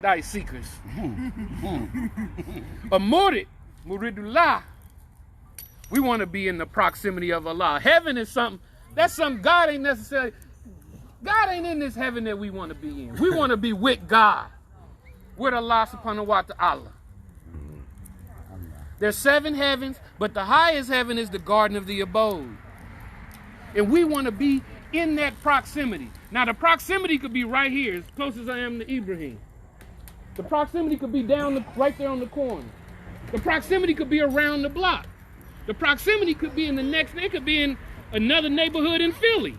thy seekers. A Murid, Muridullah, we want to be in the proximity of Allah. Heaven is something, that's something God ain't necessarily, God ain't in this heaven that we want to be in. We want to be with God, with Allah subhanahu wa ta'ala. There's 7 heavens, but the highest heaven is the garden of the abode. And we want to be in that proximity. Now the proximity could be right here, as close as I am to Ibrahim. The proximity could be right there on the corner. The proximity could be around the block. The proximity could be in the next, it could be in another neighborhood in Philly.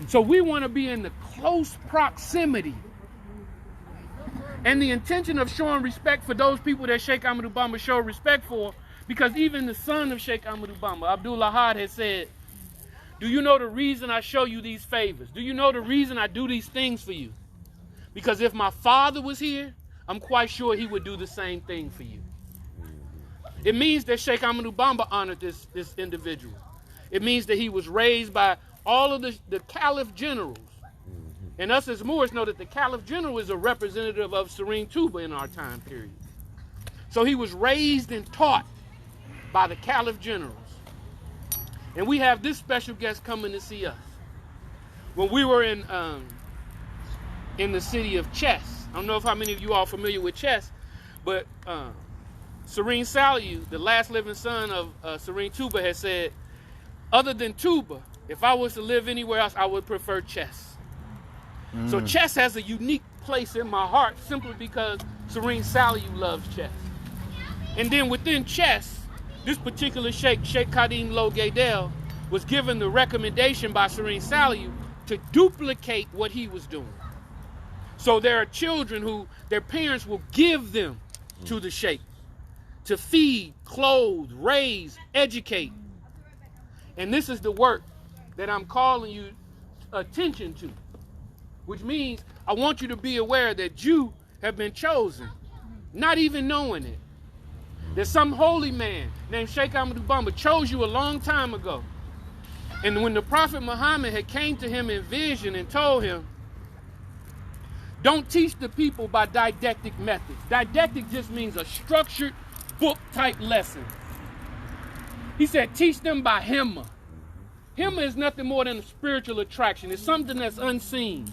So we want to be in the close proximity. And the intention of showing respect for those people that Sheikh Ahmadou Bamba showed respect for, because even the son of Sheikh Ahmadou Bamba, Abdul Ahad, has said, do you know the reason I show you these favors? Do you know the reason I do these things for you? Because if my father was here, I'm quite sure he would do the same thing for you. It means that Sheikh Ahmadou Bamba honored this individual. It means that he was raised by all of the Caliph generals. And us as Moors know that the Caliph General is a representative of Serigne Touba in our time period. So he was raised and taught by the Caliph Generals. And we have this special guest coming to see us. When we were in the city of Chess, I don't know if how many of you are familiar with Chess, but Serigne Saliu, the last living son of Serigne Touba, has said, other than Touba, if I was to live anywhere else, I would prefer Chess. So Chess has a unique place in my heart simply because Serigne Saliu loves Chess. And then within Chess, this particular Sheikh Khadim Gaydel, was given the recommendation by Serigne Saliu to duplicate what he was doing. So there are children who their parents will give them to the Sheikh to feed, clothe, raise, educate. And this is the work that I'm calling you attention to. Which means I want you to be aware that you have been chosen, not even knowing it. There's some holy man named Sheikh Ahmadou Bamba chose you a long time ago. And when the Prophet Muhammad had came to him in vision and told him, don't teach the people by didactic methods. Didactic just means a structured book type lesson. He said, teach them by himma. Himma is nothing more than a spiritual attraction. It's something that's unseen.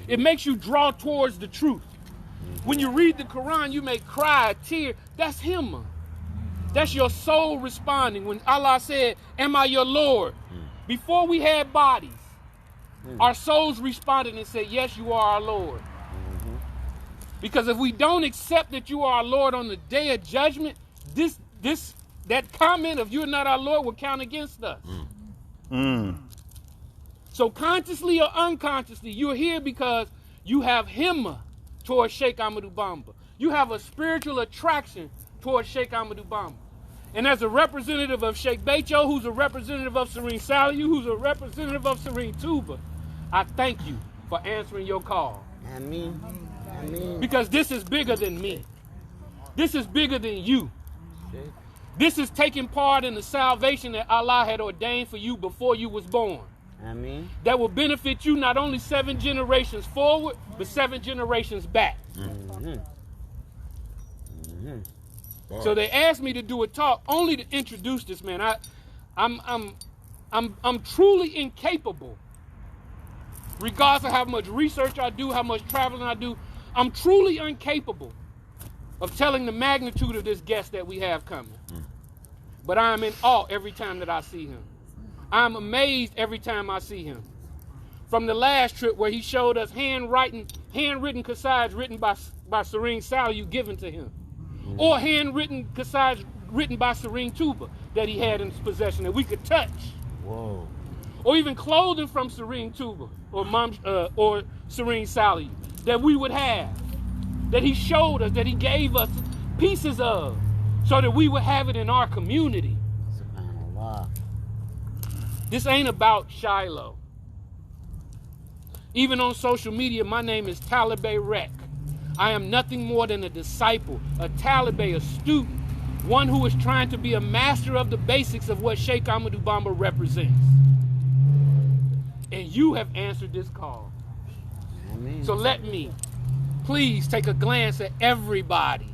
It makes you draw towards the truth. When you read the Quran, you may cry, tear. That's himma. That's your soul responding. When Allah said, am I your Lord? Before we had bodies, our souls responded and said, yes, you are our Lord. Because if we don't accept that you are our Lord on the day of judgment, that comment of you're not our Lord will count against us. So consciously or unconsciously, you're here because you have himma towards Sheikh Ahmadou Bamba. You have a spiritual attraction towards Sheikh Ahmadou Bamba. And as a representative of Sheikh Becho, who's a representative of Serigne Saliu, who's a representative of Serigne Touba, I thank you for answering your call. Ameen. Ameen. Because this is bigger than me. This is bigger than you. This is taking part in the salvation that Allah had ordained for you before you was born. Ameen. That will benefit you not only 7 generations forward, but 7 generations back. So they asked me to do a talk only to introduce this man. I'm truly incapable, regardless of how much research I do, how much traveling I do. I'm truly incapable of telling the magnitude of this guest that we have coming. But I am in awe every time that I see him. I'm amazed every time I see him. From the last trip where he showed us handwritten qasidas written by Serigne Saliu given to him. Or handwritten qasidas written by Serigne Touba that he had in his possession that we could touch. Whoa. Or even clothing from Serigne Touba or Serigne Saliu that we would have. That he showed us, that he gave us pieces of so that we would have it in our community. SubhanAllah. This ain't about Shiloh. Even on social media, my name is Talibé Rek. I am nothing more than a disciple, a Talibé, a student, one who is trying to be a master of the basics of what Sheikh Ahmadou Bamba represents. And you have answered this call. Amen. So let me please take a glance at everybody,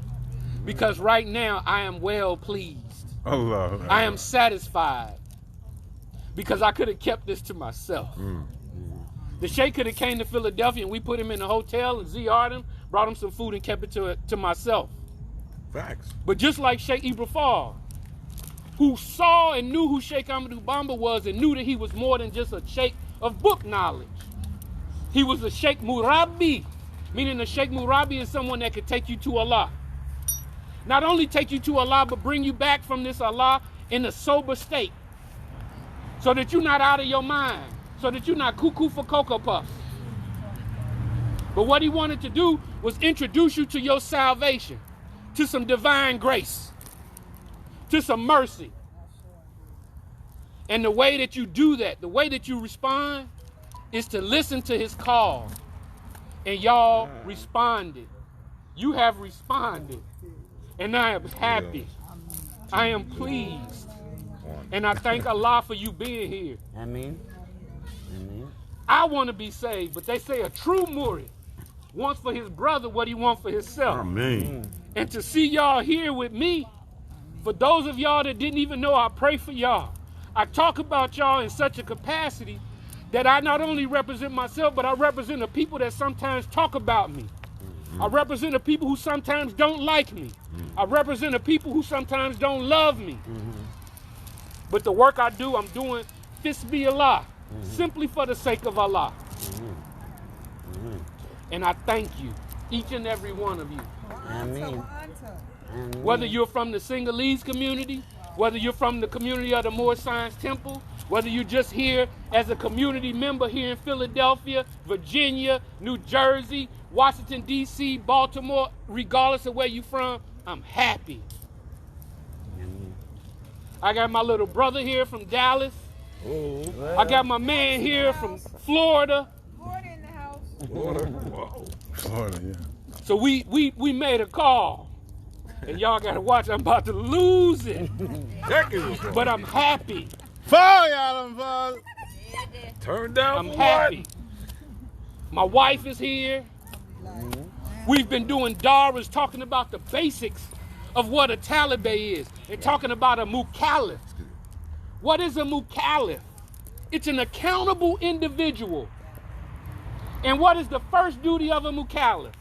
because right now I am well pleased. Allah. I am satisfied, because I could have kept this to myself. The Sheikh could have came to Philadelphia and we put him in a hotel and ZR'd him, brought him some food and kept it to myself. Facts. But just like Sheikh Ibrahim, who saw and knew who Sheikh Ahmadou Bamba was and knew that he was more than just a Sheikh of book knowledge. He was a Sheikh Murabi, meaning a Sheikh Murabi is someone that could take you to Allah. Not only take you to Allah, but bring you back from this Allah in a sober state, so that you're not out of your mind, so that you're not cuckoo for Cocoa Puffs. But what he wanted to do was introduce you to your salvation, to some divine grace, to some mercy. And the way that you do that, the way that you respond, is to listen to his call. And y'all responded. You have responded. And I am happy. I am pleased. And I thank Allah for you being here. Amen. Amen. I want to be saved, but they say a true Murid wants for his brother what he wants for himself. Amen. And to see y'all here with me, for those of y'all that didn't even know, I pray for y'all. I talk about y'all in such a capacity that I not only represent myself, but I represent the people that sometimes talk about me. I represent the people who sometimes don't like me. I represent the people who sometimes don't love me. But the work I do, I'm doing fisbi Allah, simply for the sake of Allah. And I thank you, each and every one of you. Amen. Whether you're from the Sinhalese community, whether you're from the community of the Moore Science Temple, whether you're just here as a community member here in Philadelphia, Virginia, New Jersey, Washington, D.C., Baltimore, regardless of where you're from, I'm happy. I got my little brother here from Dallas. I got my man here from Florida. Florida in the house. Florida. Whoa. Florida, yeah. So we made a call. And y'all gotta watch, I'm about to lose it. But I'm happy. Fire, y'all, turn down. I'm happy. My wife is here. We've been doing Dara's talking about the basics of what a Taliban is and talking about a mukallaf. What is a mukallaf? It's an accountable individual. And what is the first duty of a mukallaf?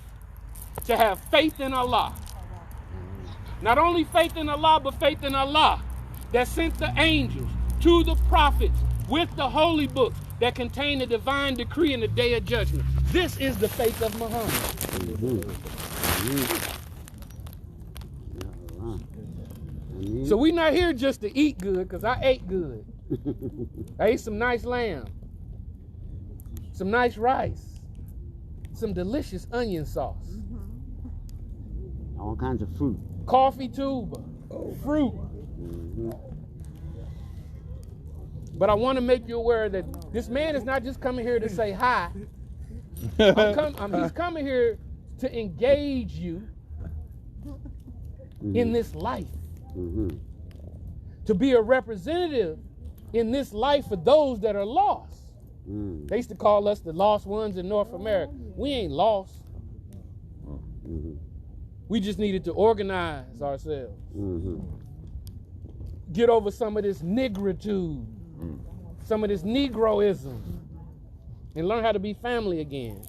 To have faith in Allah. Not only faith in Allah, but faith in Allah that sent the angels to the prophets with the holy books that contain the divine decree in the day of judgment. This is the faith of Muhammad. So we're not here just to eat good, because I ate good. I ate some nice lamb, some nice rice, some delicious onion sauce, All kinds of fruit. coffee Touba, fruit. But I want to make you aware that this man is not just coming here to say hi. He's coming here to engage you in this life. To be a representative in this life for those that are lost. They used to call us the lost ones in North America. We ain't lost. We just needed to organize ourselves. Get over some of this nigritude, some of this Negroism, and learn how to be family again.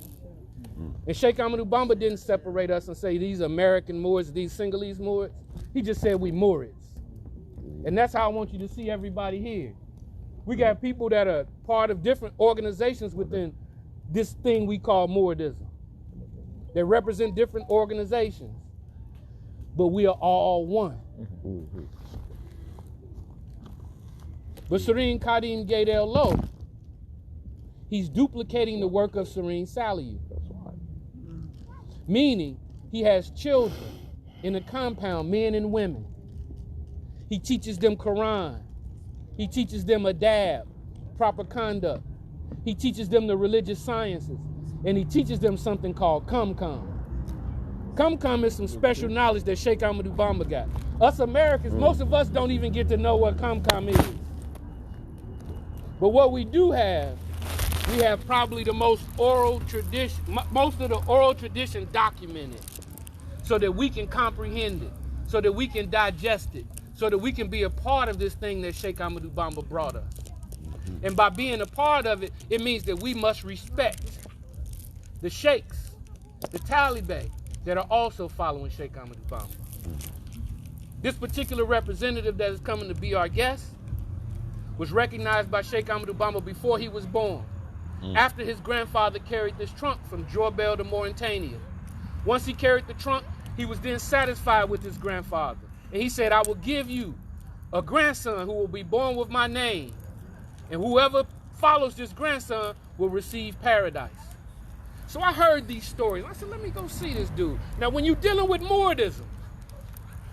And Sheikh Ahmadou Bamba didn't separate us and say these American Moors, these Sinhalese Moors. He just said we Murids. And that's how I want you to see everybody here. We got people that are part of different organizations within this thing we call Mouridism. They represent different organizations, but we are all one. But Serigne Khadim Gaydel Lo, he's duplicating the work of Serigne Salihu. Meaning, he has children in a compound, men and women. He teaches them Quran. He teaches them adab, proper conduct. He teaches them the religious sciences. And he teaches them something called Cum-Cum. Cum-Cum is some special knowledge that Sheikh Ahmadou Bamba got. Us Americans, most of us don't even get to know what Cum-Cum is. But what we do have We have probably the most oral tradition, most of the oral tradition documented, so that we can comprehend it, so that we can digest it, so that we can be a part of this thing that Sheikh Ahmadou Bamba brought us. And by being a part of it, it means that we must respect the sheikhs, the Taliban, that are also following Sheikh Ahmadou Bamba. This particular representative that is coming to be our guest was recognized by Sheikh Ahmadou Bamba before he was born, after his grandfather carried this trunk from Jorbel to Mauritania. Once he carried the trunk, he was then satisfied with his grandfather. And he said, I will give you a grandson who will be born with my name. And whoever follows this grandson will receive paradise. So I heard these stories. I said, let me go see this dude. Now, when you're dealing with Muridism,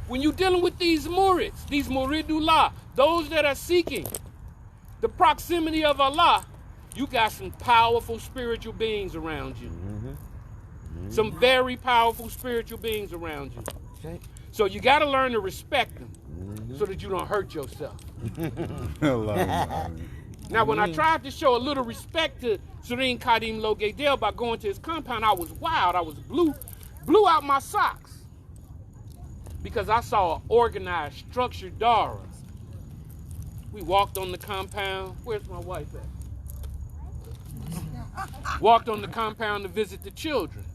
when you're dealing with these Murids, these Muridullah, those that are seeking the proximity of Allah, you got some powerful spiritual beings around you. Some very powerful spiritual beings around you. Okay? So you got to learn to respect them so that you don't hurt yourself. Now, when I tried to show a little respect to Serigne Khadim Lo Gaydel by going to his compound, I was wild. I was blew out my socks because I saw an organized, structured Dara. We walked on the compound. Where's my wife at? Walked on the compound to visit the children.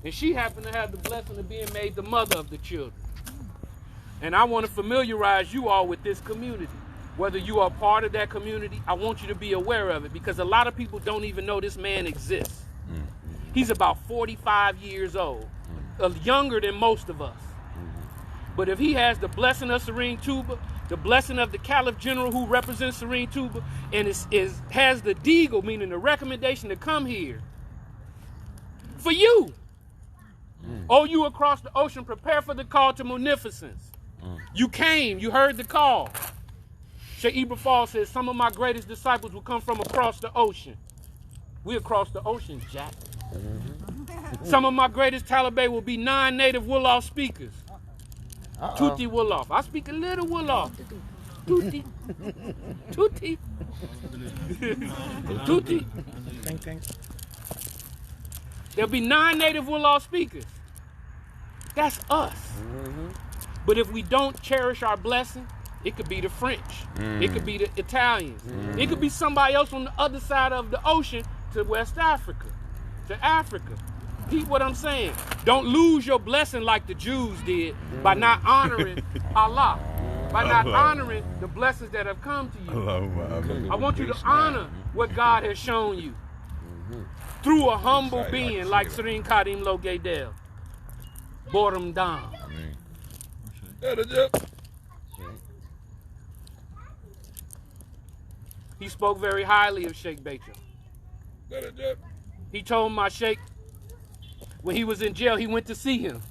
And she happened to have the blessing of being made the mother of the children. And I want to familiarize you all with this community. Whether you are part of that community, I want you to be aware of it, because a lot of people don't even know this man exists. He's about 45 years old, younger than most of us. But if he has the blessing of Serigne Touba, the blessing of the Caliph General who represents Serigne Touba, and has the deagle, meaning the recommendation to come here, for you, oh, you across the ocean, prepare for the call to munificence. You came, you heard the call. Sheikh Ibra Fall says, some of my greatest disciples will come from across the ocean. We across the ocean, Jack. Some of my greatest Taliban will be non-native Wolof speakers. Tuti Wolof. I speak a little Wolof. Tuti. Tuti. Tuti. There'll be non-native Wolof speakers. That's us. But if we don't cherish our blessing, it could be the French. It could be the Italians. It could be somebody else on the other side of the ocean to West Africa, to Africa. Keep what I'm saying. Don't lose your blessing like the Jews did by not honoring Allah, by not honoring the blessings that have come to you. I want you to honor what God has shown you through a humble being like Serigne Khadim Lo Gaydel. Boredom down. He spoke very highly of Sheikh Becho. He told my Sheikh, when he was in jail, he went to see him.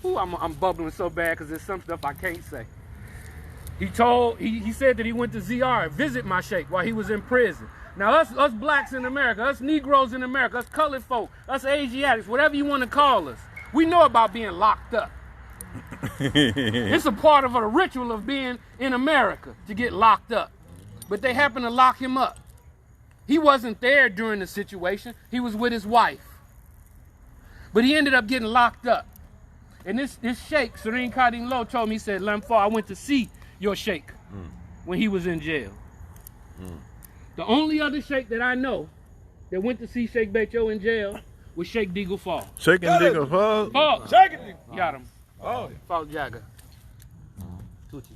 Ooh, I'm bubbling so bad because there's some stuff I can't say. He said that he went to ZR, visit my Sheikh while he was in prison. Now us blacks in America, us Negroes in America, us colored folk, us Asiatics, whatever you want to call us, we know about being locked up. It's a part of a ritual of being in America to get locked up. But they happened to lock him up. He wasn't there during the situation. He was with his wife. But he ended up getting locked up. And this Sheikh, Serigne Khadim Lo, told me, he said, Lamfar, I went to see your Sheikh when he was in jail. The only other Sheikh that I know that went to see Sheikh Becho in jail was Sheikh Deagle Fall. Sheikh Deagle Fall? Oh, Sheikh Deagle. Got him. Oh, Fall Jagger. Tucci.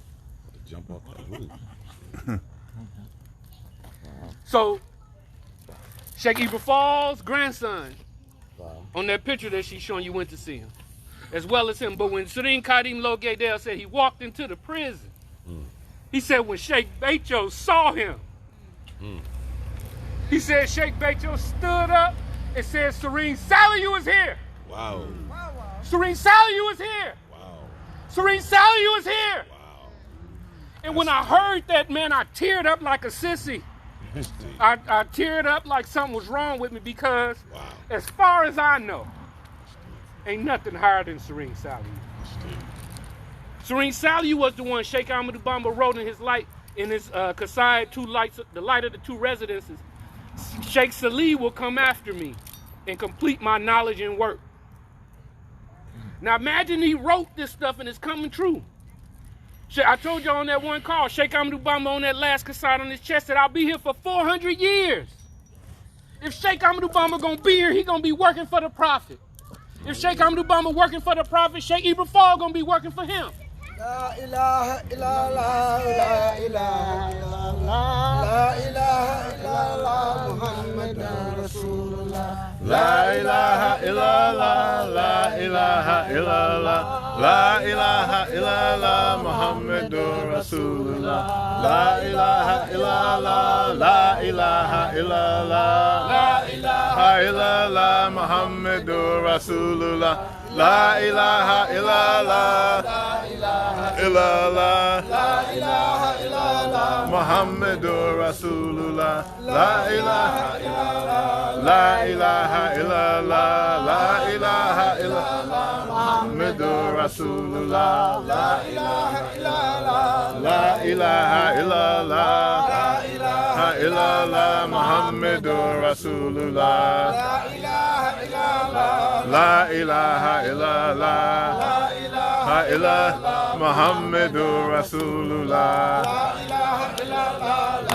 Jump off the roof. So, Sheikh Ibra Fall's grandson, on that picture that she's showing you, went to see him, as well as him. But when Serigne Khadim Lo Gaydel said he walked into the prison, he said when Sheikh Becho saw him, he said Sheikh Becho stood up and said, Serigne Salihu is here. Wow. Serigne Salihu is here. Wow. Serigne Salihu is here. Wow. And when I heard that, man, I teared up like a sissy. I teared up like something was wrong with me because, as far as I know, ain't nothing higher than Serigne Salihu. Serigne Salihu was the one Sheikh Ahmadou Bamba wrote in his life in his Kasai, the light of the two residences, Sheikh Salih will come after me and complete my knowledge and work. Now imagine he wrote this stuff and it's coming true. I told y'all on that one call, Sheikh Ahmadou Bamba on that last Kasai on his chest said, I'll be here for 400 years. If Sheikh Ahmadou Bamba gonna be here, he gonna be working for the Prophet. If Sheikh Ahmadou Bamba working for the Prophet, Sheikh Ibrahim Fall gonna be working for him. La ilaha illallah, la ilaha illallah, la ilaha illallah, Muhammadur Rasulullah. La ilaha illallah, la ilaha illallah, la ilaha illallah, Muhammadur Rasulullah. La ilaha illallah, la ilaha illallah, la ilaha illallah, Muhammadur Rasulullah. La ilaha illallah, la ilaha illallah, la ilaha illallah, Muhammadur Rasulullah. La ilaha illallah, la ilaha illallah, la ilaha illallah, Muhammadur Rasulullah. La ilaha illallah, la ilaha illallah, la ilaha illallah, Muhammadur Rasulullah. La ilaha illallah, la ilaha illallah, la ilaha illallah, Muhammadur Rasulullah.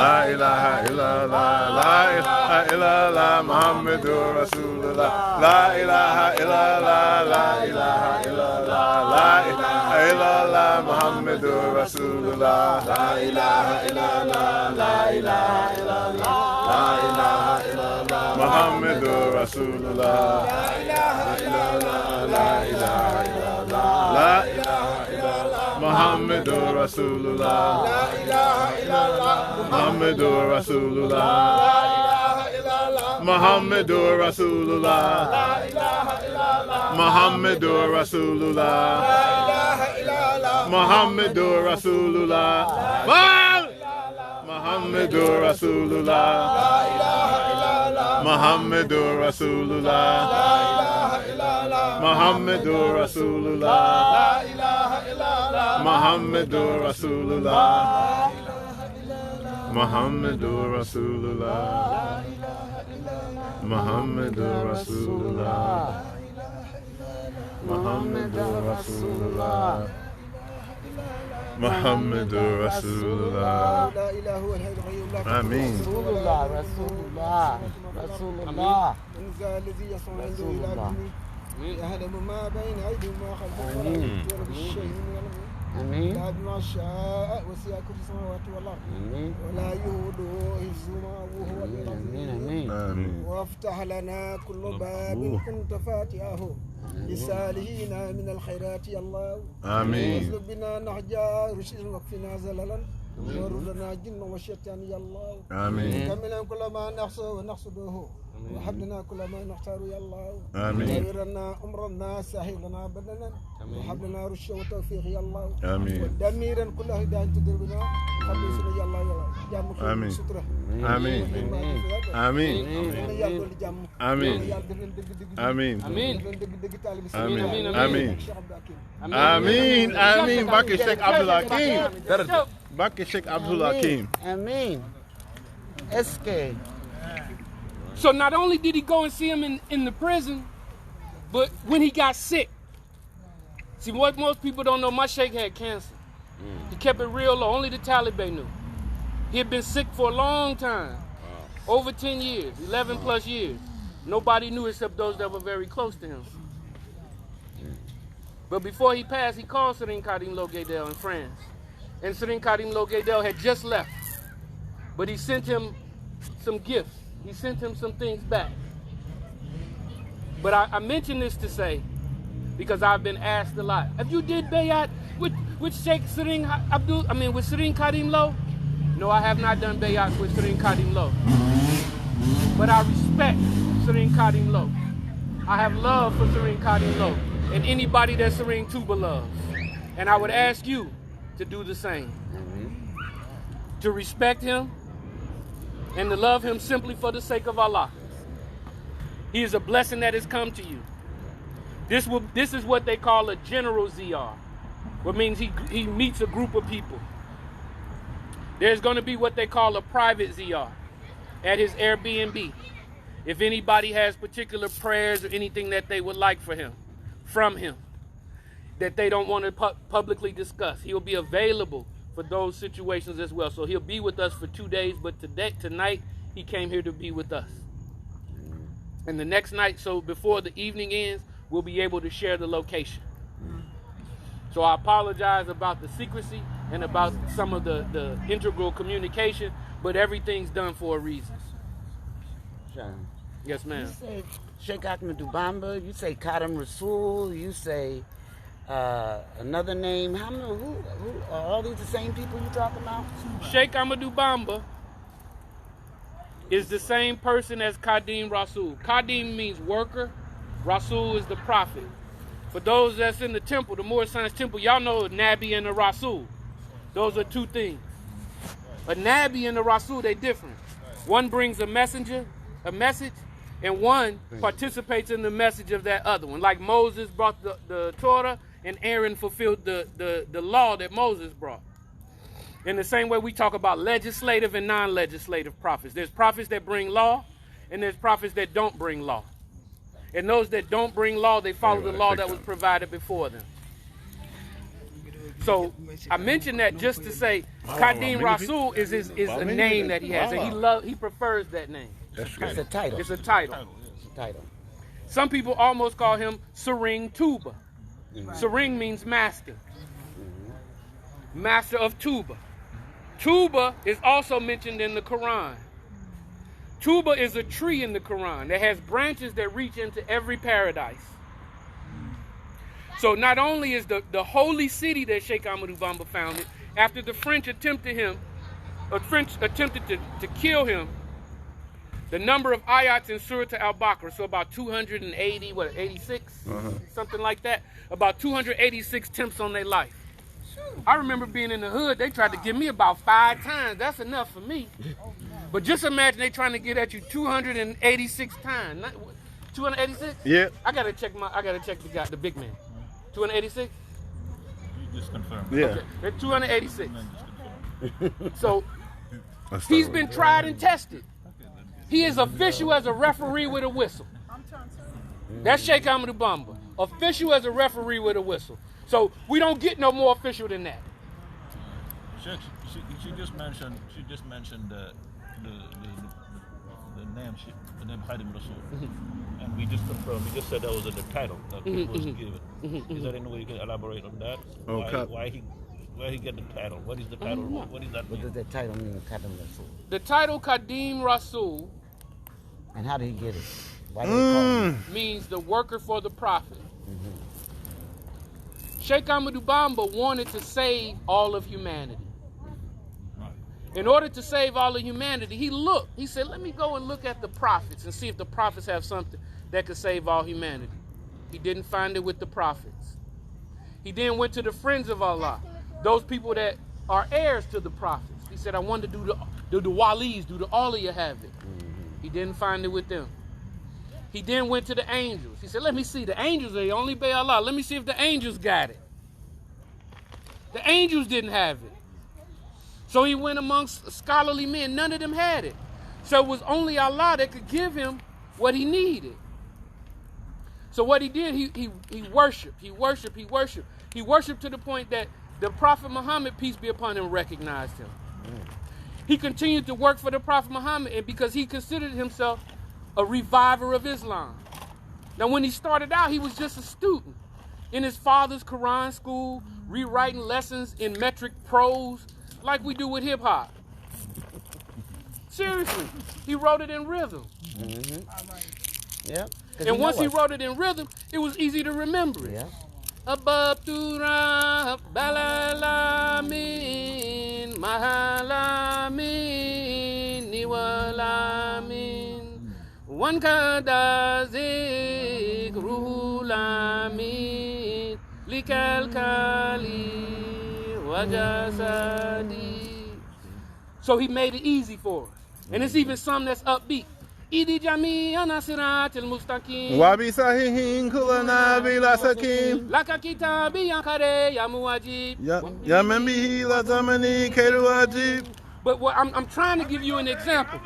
La ilaha illallah, la ilaha illallah, Muhammadur Rasulullah. La ilaha illallah, la ilaha illallah, la ilaha illallah, Muhammadur Rasulullah. La ilaha illallah, la ilaha illallah, la ilaha illallah, Muhammadur Rasulullah. La ilaha illallah, la ilaha illallah, la ilaha illallah, Muhammadur Rasulullah. La ilaha illallah, Muhammadur Rasulullah. La ilaha illallah, Muhammadur Rasulullah. La ilaha illallah, Muhammadur Rasulullah. La ilaha illallah, Muhammadur Rasulullah. Muhammadur Rasulullah. La ilaha illallah, Muhammadur Rasulullah. La ilaha illallah, Muhammadur Rasulullah. La ilaha illallah, Muhammadur Rasulullah. Muhammadur Rasulullah. Muhammadur Rasulullah. Muhammadur Rasulullah. Muhammadur Rasulullah. Ameen. Rasulullah, Rasulullah, Rasulullah. Rasulullah. يعلم ما بين أيديهم وما خلفهم ولا يحيطون بشيء من علمه Ameen. إلا بما شاء وسع كرسيه السماوات والأرض Ameen. ولا يؤوده حفظهما وهو العلي Ameen. العظيم. Ameen. وافتح لنا كل باب كنت فاتحه لسالهين من الخيرات يا الله. Ameen. واسلك بنا نهج رشد واكفنا زللا وردنا جن والشيطان يا الله. Ameen. كملا كل ما نحصى ونحصده وهب لنا كل ما نختار يا الله. Ameen. غير لنا امرنا سهل لنا بدنا وهب لنا رشد وتوفيق يا الله. Ameen. ودميرا كل هدايه تدير بنا خلصنا يا الله يا الله. جامك آمين. ستره. Ameen. Ameen. Ameen. Ameen. Amin. Amin. Amin. Amin. Ameen. Ameen. Bakke Sheikh Abdul Hakim. Bakke Sheikh Abdul Hakim. Ameen. SK. So not only did he go and see him in the prison, but when he got sick. See, what most people don't know, my sheikh had cancer. He kept it real low. Only the Taliban knew. He had been sick for a long time. Over 10 years, 11 plus years. Nobody knew except those that were very close to him. But before he passed, he called Serigne Khadim Lo Gaydel in France. And Serigne Khadim Lo Gaydel had just left. But he sent him some gifts. He sent him some things back. But I mention this to say, because I've been asked a lot, have you did bayat with Sheikh Serigne with Serigne Khadim Lo? No, I have not done bayat with Serigne Khadim Lo. But I respect Serigne Khadim Lo. I have love for Serigne Khadim Lo and anybody that Serigne Touba loves. And I would ask you to do the same. To respect him and to love him simply for the sake of Allah. He is a blessing that has come to you. This is what they call a general ZR, which means he meets a group of people. There's going to be what they call a private ZR at his Airbnb. If anybody has particular prayers or anything that they would like from him, that they don't want to publicly discuss, he'll be available for those situations as well. So he'll be with us for 2 days, but tonight he came here to be with us. And the next night, so before the evening ends, we'll be able to share the location. So I apologize about the secrecy and about some of the integral communication, but everything's done for a reason. John, Yes, ma'am. you say Sheikh Ahmadou Bamba, you say Khadim Rasul, you say another name. Who are all these the same people you talking about? Sheikh Ahmadou Bamba is the same person as Khadim Rasul. Khadim means worker. Rasul is the prophet. For those that's in the temple, the Murid Science Temple, y'all know a Nabi and a Rasul. Those are two things. A Nabi and a Rasul, they're different. One brings a message, and one participates in the message of that other one. Like Moses brought the Torah, and Aaron fulfilled the law that Moses brought. In the same way we talk about legislative and non-legislative prophets. There's prophets that bring law, and there's prophets that don't bring law. And those that don't bring law, they follow the law that was provided before them. So I mentioned that just to say Khadim Rasul is a name that he has, and he prefers that name. It's a title. It's a title. Title. Some people almost call him Serigne Touba. Serigne means master. Master of Touba. Touba is also mentioned in the Quran. Touba is a tree in the Quran that has branches that reach into every paradise. So not only is the holy city that Sheikh Ahmadou Bamba founded, after the French attempted to kill him, the number of ayats in Surah Al-Baqarah, so about 280, 86? Something like that. About 286 attempts on their life. I remember being in the hood, they tried to give me about 5 times. That's enough for me. But just imagine they trying to get at you 286 times. 286? Yeah. I gotta check the big man. 286? You just confirmed. Yeah. Okay. They're 286. So he's been tried and tested. He is official as a referee with a whistle. That's Sheikh Ahmadou Bamba. Official as a referee with a whistle. So we don't get no more official than that. She just mentioned the name Khadim Rasul, and we just confirmed. We just said that was in the title that was given. Is there any way you can elaborate on that? Why he get the title? What is the title? What does that mean? What does that title mean, Khadim Rasul? The title Khadim Rasul, and how did he get it? Why did they call him? Means the worker for the prophet. Sheikh Ahmadou Bamba wanted to save all of humanity. In order to save all of humanity, he said, let me go and look at the prophets and see if the prophets have something that could save all humanity. He didn't find it with the prophets. He then went to the friends of Allah, those people that are heirs to the prophets. He said, I want to do the walis, do the awliya have it. He didn't find it with them. He then went to the angels. He said, let me see, the angels, they only obey Allah. Let me see if the angels got it. The angels didn't have it. So he went amongst scholarly men. None of them had it. So it was only Allah that could give him what he needed. So what he did, he worshiped. He worshiped to the point that the Prophet Muhammad, peace be upon him, recognized him. He continued to work for the Prophet Muhammad, and because he considered himself a reviver of Islam. Now when he started out, he was just a student in his father's Quran school, rewriting lessons in metric prose, like we do with hip hop. Seriously, he wrote it in rhythm. Yeah. And once he wrote it in rhythm, it was easy to remember it. Yeah. Ababtura balalamin mahalamin niwalamin wan kadazik ruhulamin likalkali wajasadi. So he made it easy for us. And it's even some that's upbeat. Idi jami anasirat al-mustaqim. Wabi sahihin kulana bila sakim. Laka kitabi yankare ya muwajib. Ya membihi la zamani keru ajib. But what I'm trying to give you an example.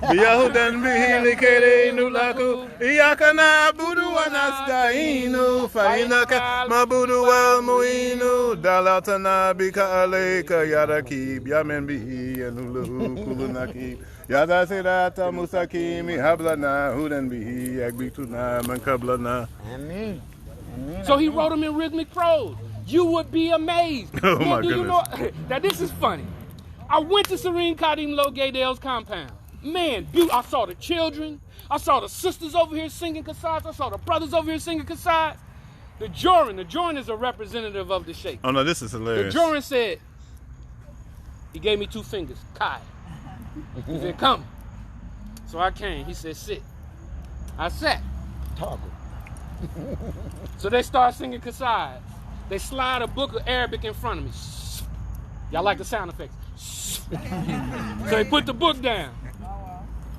Yahudan bihili kere nulaku Iyakana budu wanastainu Fainaka mabudu wal muinu Dalatana bika aleka Yarakib yamen bihi Yanulu kulunaki Yada sirata musakimi Hablana hudan bihi Yagbituna mankablana. Amen. So he wrote them in rhythmic prose. You would be amazed. Oh Man, my do you goodness. know? Now this is funny. I went to Serigne Khadim Gaydel's compound. Man, I saw the children. I saw the sisters over here singing qasidas. I saw the brothers over here singing qasidas. The Jourin is a representative of the Sheikh. Oh no, this is hilarious. The Jourin said, he gave me 2 fingers, Kai. He said, come. So I came. He said, sit. I sat. Toggle. So they start singing qasidas. They slide a book of Arabic in front of me. Y'all like the sound effects. So they put the book down.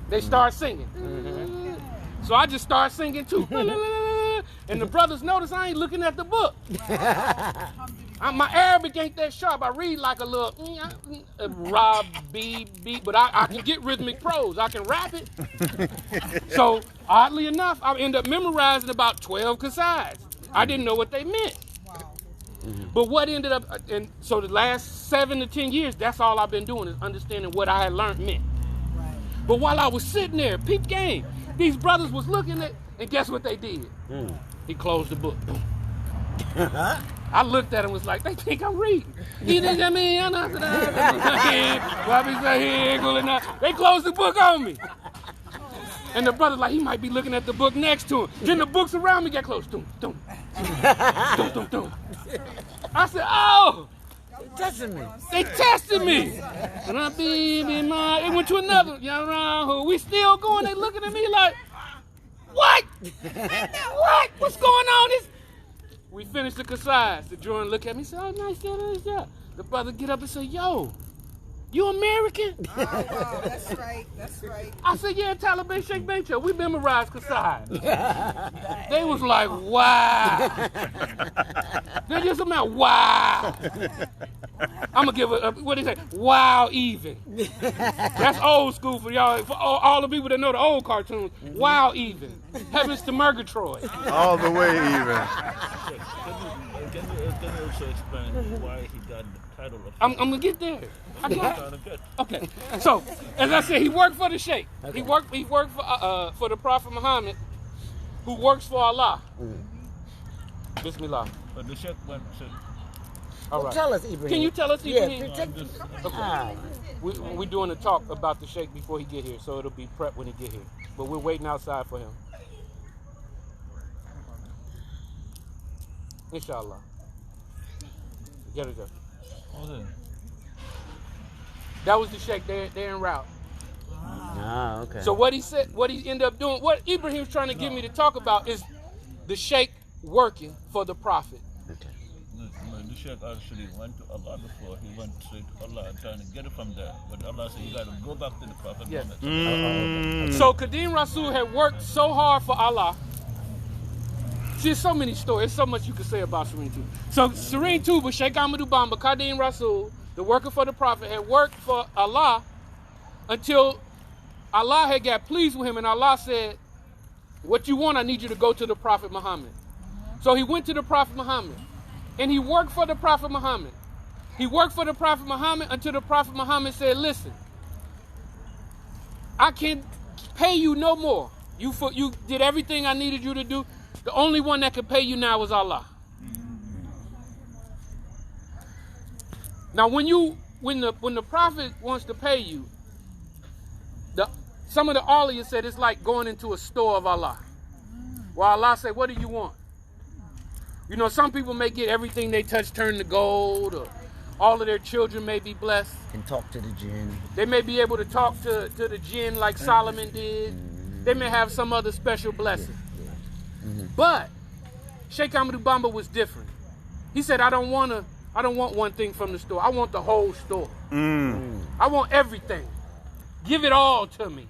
They start singing. So I just start singing too. And the brothers notice I ain't looking at the book. My Arabic ain't that sharp. I read like a little Rob B, but I can get rhythmic prose. I can rap it. So oddly enough, I end up memorizing about 12 qasidas. I didn't know what they meant. But what ended up, and so the last 7 to 10 years, that's all I've been doing is understanding what I had learned meant. But while I was sitting there, peep game, these brothers was looking at, and guess what they did? He closed the book. Boom. I looked at him and was like, they think I'm reading. They closed the book on me. And the brother's like, he might be looking at the book next to him. Then the books around me get close. Doom, doom. Doom, doom, doom. I said, oh. They tested me. They tested me. And it went to another. We still going. They looking at me like, what? What? What's going on? We finished the qasidas. The Jourin look at me and say, oh, nice job. The brother get up and say, yo, you American? Oh, that's right. That's right. I said, yeah, Taliban Sheikh Bencho. We memorized qasidas. They was like, wow. They just about, wow. I'm going to give what they say, wow even. That's old school for y'all, for all the people that know the old cartoons. Wow even. Heavens to Murgatroyd. All the way even. Can you also explain why he got the title of... I'm going to get there. Okay. So, as I said, he worked for the Sheikh. Okay. He worked for the Prophet Muhammad, who works for Allah. Bismillah. But the Sheikh went to... All right. Tell us, Ibrahim. Can you tell us, Ibrahim? Yeah, okay. We're doing a talk about the Sheikh before he get here, so it'll be prep when he get here. But we're waiting outside for him. Inshallah. Get it there. That was the Sheikh. They're en route. Ah, okay. So what he said, what he ended up doing, what Ibrahim's trying to get me to talk about is the Sheikh working for the Prophet. Okay. The Sheikh actually went to Allah before. He went straight to Allah and trying to get it from there. But Allah said, you got to go back to the Prophet. Yes. So Khadim Rasul had worked so hard for Allah. See, there's so many stories. There's so much you could say about Serigne Touba. So Serigne Touba, Sheikh Ahmadou Bamba, Khadim Rasul, the worker for the Prophet, had worked for Allah until Allah had got pleased with him, and Allah said, what you want, I need you to go to the Prophet Muhammad. So he went to the Prophet Muhammad, and he worked for the Prophet Muhammad. He worked for the Prophet Muhammad until the Prophet Muhammad said, listen, I can't pay you no more. You did everything I needed you to do. The only one that could pay you now is Allah. Now, when the Prophet wants to pay you, some of the Awliya said it's like going into a store of Allah. Well, Allah said, what do you want? You know, some people may get everything they touch turn to gold, or all of their children may be blessed. Can talk to the jinn. They may be able to talk to the jinn like Solomon did. They may have some other special blessing. But Sheikh Ahmadou Bamba was different. He said, I don't want one thing from the store. I want the whole store. I want everything. Give it all to me.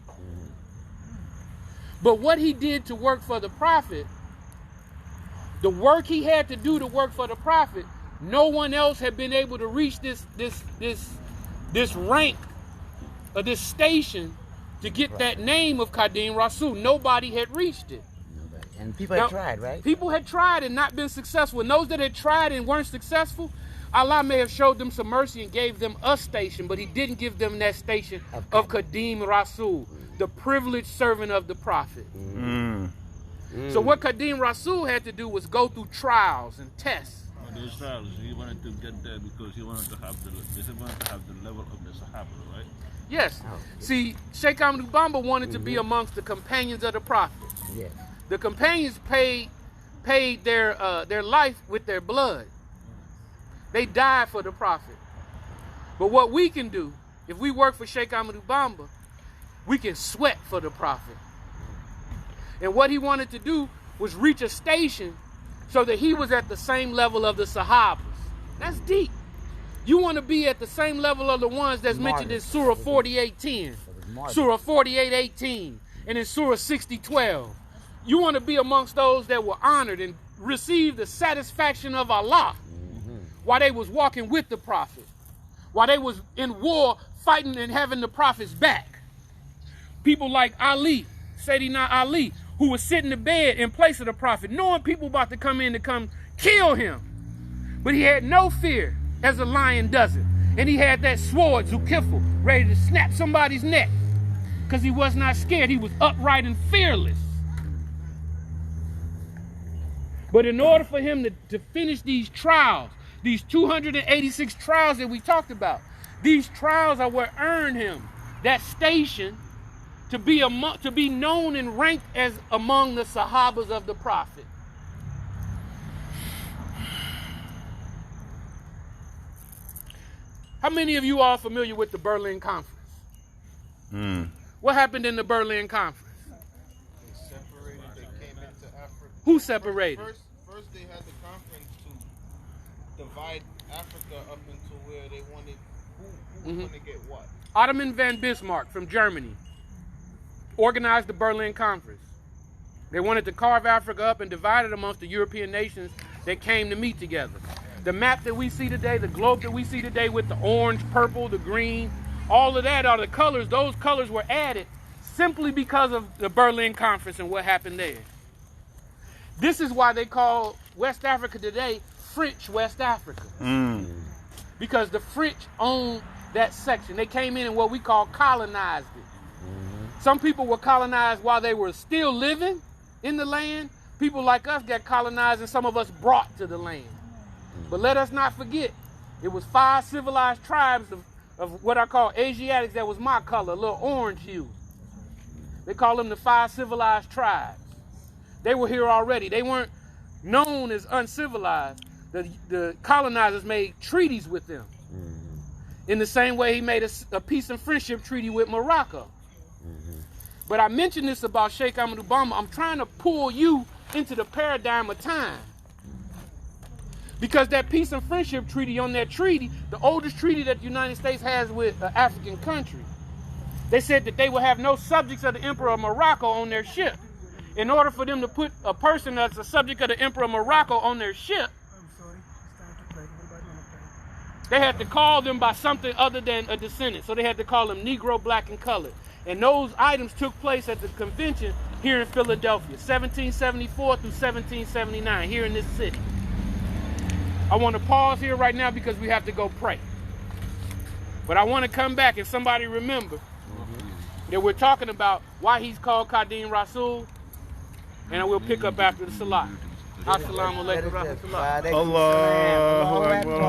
But what he did to work for the Prophet, the work he had to do to work for the Prophet, no one else had been able to reach this this rank of this station to get that name of Khadim Rasul. Nobody had reached it. And people had tried, right? People had tried and not been successful. And those that had tried and weren't successful, Allah may have showed them some mercy and gave them a station, but he didn't give them that station of Khadim Rasul, the privileged servant of the Prophet. So what Khadim Rasul had to do was go through trials and tests. Those trials, he wanted to get there because he wanted to have the level of the Sahaba, right? Yes. See, Sheikh Ahmadu Bamba wanted to be amongst the companions of the Prophet. Yes. The companions paid their life with their blood. They died for the Prophet. But what we can do, if we work for Sheikh Ahmadu Bamba, we can sweat for the Prophet. And what he wanted to do was reach a station so that he was at the same level of the Sahabas. That's deep. You want to be at the same level of the ones that's mentioned in Surah 48:10, Surah 48:18, and in Surah 60:12. You want to be amongst those that were honored and received the satisfaction of Allah while they was walking with the Prophet, while they was in war fighting and having the Prophet's back. People like Ali, Sayyidina Ali, who was sitting in bed in place of the Prophet, knowing people about to come in to come kill him. But he had no fear, as a lion doesn't. And he had that sword, Zulkifl, ready to snap somebody's neck. Because he was not scared. He was upright and fearless. But in order for him to finish these trials, these 286 trials that we talked about, these trials are what earned him that station to be known and ranked as among the Sahabas of the Prophet. How many of you are familiar with the Berlin Conference? What happened in the Berlin Conference? They separated, they came into Africa. Who separated? First they had the conference to divide Africa up into where they wanted, who was going to get what? Ottoman von Bismarck from Germany organized the Berlin Conference. They wanted to carve Africa up and divide it amongst the European nations that came to meet together. The map that we see today, the globe that we see today with the orange, purple, the green, all of that are the colors. Those colors were added simply because of the Berlin Conference and what happened there. This is why they call West Africa today French West Africa. Because the French owned that section. They came in and what we call colonized it. Some people were colonized while they were still living in the land. People like us got colonized and some of us brought to the land. But let us not forget, it was 5 civilized tribes of what I call Asiatics that was my color, a little orange hue. They call them the 5 civilized tribes. They were here already. They weren't known as uncivilized. The colonizers made treaties with them. In the same way he made a peace and friendship treaty with Morocco. But I mentioned this about Sheikh Ahmadu Bamba. I'm trying to pull you into the paradigm of time. Because that peace and friendship treaty, on that treaty, the oldest treaty that the United States has with an African country, they said that they would have no subjects of the Emperor of Morocco on their ship. In order for them to put a person that's a subject of the Emperor of Morocco on their ship, they had to call them by something other than a descendant. So they had to call them Negro, Black, and Colored. And those items took place at the convention here in Philadelphia, 1774 through 1779, here in this city. I want to pause here right now because we have to go pray. But I want to come back and somebody remember that we're talking about why he's called Khadim Rasul, and I will pick up after the Salah. Assalamu alaikum rahmatullah. Allahu Akbar,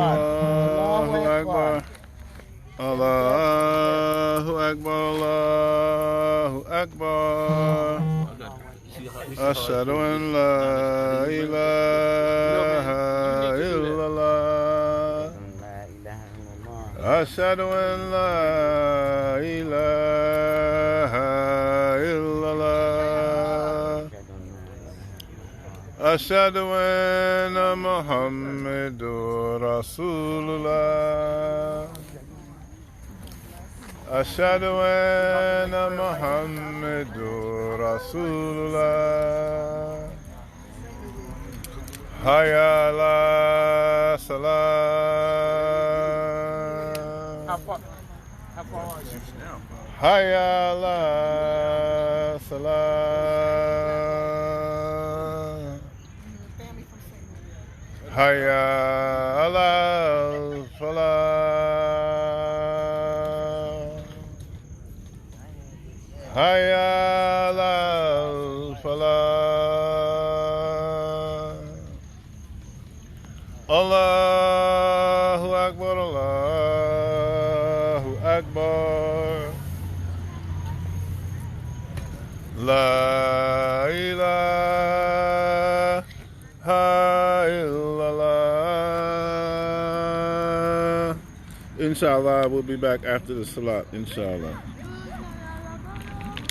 Allahu Akbar. Allahu Akbar, Allahu Akbar. Ashhadu an la ilaha illallah. Ashhadu an la ilaha illallah. Ashhadu anna Muhammadur Rasulullah. Ashhadu anna Muhammadur Rasulullah. Hayya ala salah. Hayya ala salah. Family from Serigne. Hayya ala salah. Hayya ala salah. Allahu Akbar, Allahu Akbar. La ilaha illallah. Inshallah, we'll be back after the salat, inshallah.